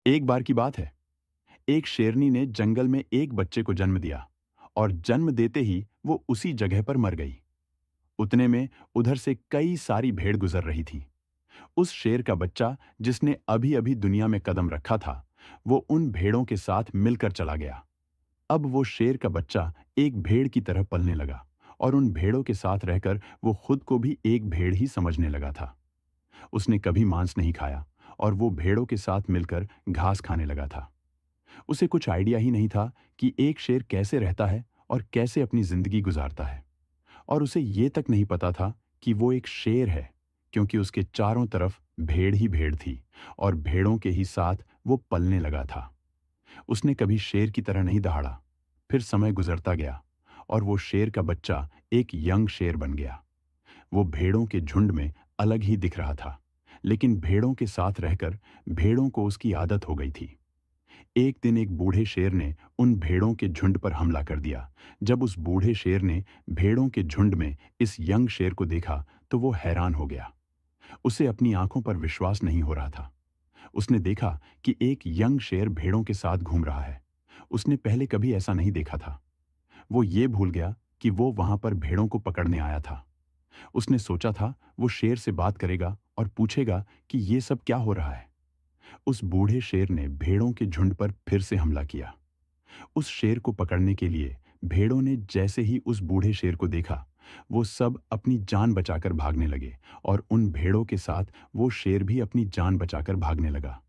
एक बार की बात है, एक शेरनी ने जंगल में एक बच्चे को जन्म दिया और जन्म देते ही वो उसी जगह पर मर गई। उतने में उधर से कई सारी भेड़ गुजर रही थी। उस शेर का बच्चा जिसने अभी अभी दुनिया में कदम रखा था, वो उन भेड़ों के साथ मिलकर चला गया। अब वो शेर का बच्चा एक भेड़ की तरह पलने लगा और उन भेड़ों के साथ रहकर वो खुद को भी एक भेड़ ही समझने लगा था। उसने कभी मांस नहीं खाया और वो भेड़ों के साथ मिलकर घास खाने लगा था। उसे कुछ आइडिया ही नहीं था कि एक शेर कैसे रहता है और कैसे अपनी जिंदगी गुजारता है। और उसे ये तक नहीं पता था कि वो एक शेर है, क्योंकि उसके चारों तरफ भेड़ ही भेड़ थी और भेड़ों के ही साथ वो पलने लगा था। उसने कभी शेर की तरह नहीं दहाड़ा। फिर समय गुजरता गया और वो शेर का बच्चा एक यंग शेर बन गया। वो भेड़ों के झुंड में अलग ही दिख रहा था, लेकिन भेड़ों के साथ रहकर भेड़ों को उसकी आदत हो गई थी। एक दिन एक बूढ़े शेर ने उन भेड़ों के झुंड पर हमला कर दिया। जब उस बूढ़े शेर ने भेड़ों के झुंड में इस यंग शेर को देखा तो वो हैरान हो गया। उसे अपनी आंखों पर विश्वास नहीं हो रहा था। उसने देखा कि एक यंग शेर भेड़ों के साथ घूम रहा है। उसने पहले कभी ऐसा नहीं देखा था। वो ये भूल गया कि वो वहां पर भेड़ों को पकड़ने आया था। उसने सोचा था वो शेर से बात करेगा और पूछेगा कि ये सब क्या हो रहा है। उस बूढ़े शेर ने भेड़ों के झुंड पर फिर से हमला किया। उस शेर को पकड़ने के लिए भेड़ों ने जैसे ही उस बूढ़े शेर को देखा, वो सब अपनी जान बचाकर भागने लगे और उन भेड़ों के साथ वो शेर भी अपनी जान बचाकर भागने लगा।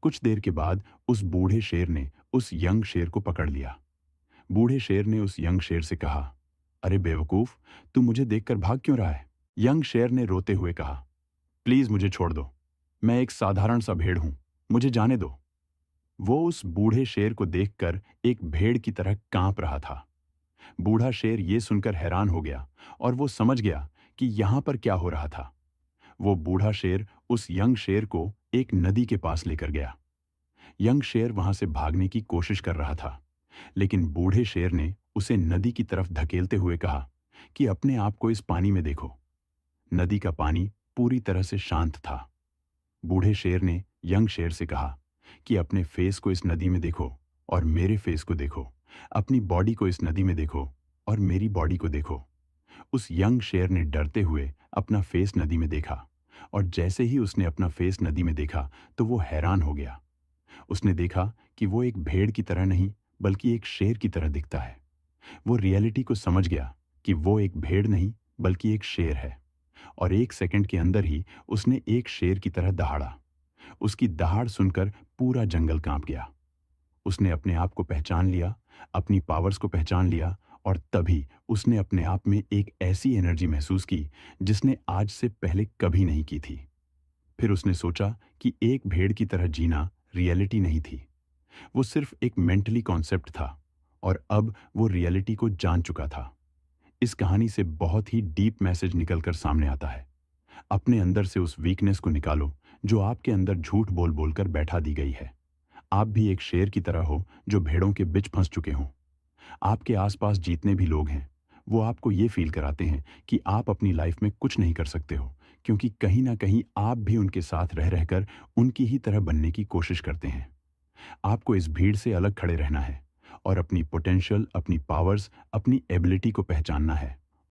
कुछ देर के बाद उस बूढ़े शेर ने उस यंग शेर को पकड़ लिया। बूढ़े शेर ने उस यंग शेर से कहा, अरे बेवकूफ, तू मुझे देखकर भाग क्यों रहा है? यंग शेर ने रोते हुए कहा, प्लीज मुझे छोड़ दो। मैं एक साधारण सा भेड़ हूं, मुझे जाने दो। वो उस बूढ़े शेर को देखकर एक भेड़ की तरह कांप रहा था। बूढ़ा शेर ये सुनकर हैरान हो गया और वो समझ गया कि यहां पर क्या हो रहा था। वो बूढ़ा शेर उस यंग शेर को एक नदी के पास लेकर गया। यंग शेर वहां से भागने की कोशिश कर रहा था, लेकिन बूढ़े शेर ने उसे नदी की तरफ धकेलते हुए कहा कि अपने आप को इस पानी में देखो। नदी का पानी पूरी तरह से शांत था। बूढ़े शेर ने यंग शेर से कहा कि अपने फेस को इस नदी में देखो और मेरे फेस को देखो, अपनी बॉडी को इस नदी में देखो और मेरी बॉडी को देखो। उस यंग शेर ने डरते हुए अपना फेस नदी में देखा और जैसे ही उसने अपना फेस नदी में देखा तो वो हैरान हो गया। उसने देखा कि वो एक भेड़ की तरह नहीं बल्कि एक शेर की तरह दिखता है। वो रियलिटी को समझ गया कि वो एक भेड़ नहीं बल्कि एक शेर है। और एक सेकंड के अंदर ही उसने एक शेर की तरह दहाड़ा। उसकी दहाड़ सुनकर पूरा जंगल कांप गया। उसने अपने आप को पहचान लिया, अपनी पावर्स को पहचान लिया और तभी उसने अपने आप में एक ऐसी एनर्जी महसूस की जिसने आज से पहले कभी नहीं की थी। फिर उसने सोचा कि एक भेड़ की तरह जीना रियलिटी नहीं थी, वो सिर्फ एक मेंटली कॉन्सेप्ट था और अब वो रियलिटी को जान चुका था। इस कहानी से बहुत ही डीप मैसेज निकलकर सामने आता है। अपने अंदर से उस वीकनेस को निकालो जो आपके अंदर झूठ बोल बोलकर बैठा दी गई है। आप भी एक शेर की तरह हो जो भेड़ों के बीच फंस चुके हों। आपके आसपास जितने भी लोग हैं, वो आपको ये फील कराते हैं कि आप अपनी लाइफ में कुछ नहीं कर सकते हो, क्योंकि कहीं ना कहीं आप भी उनके साथ रह रहकर उनकी ही तरह बनने की कोशिश करते हैं। आपको इस भीड़ से अलग खड़े रहना है और अपनी पोटेंशियल, अपनी पावर्स, अपनी एबिलिटी को पहचानना है।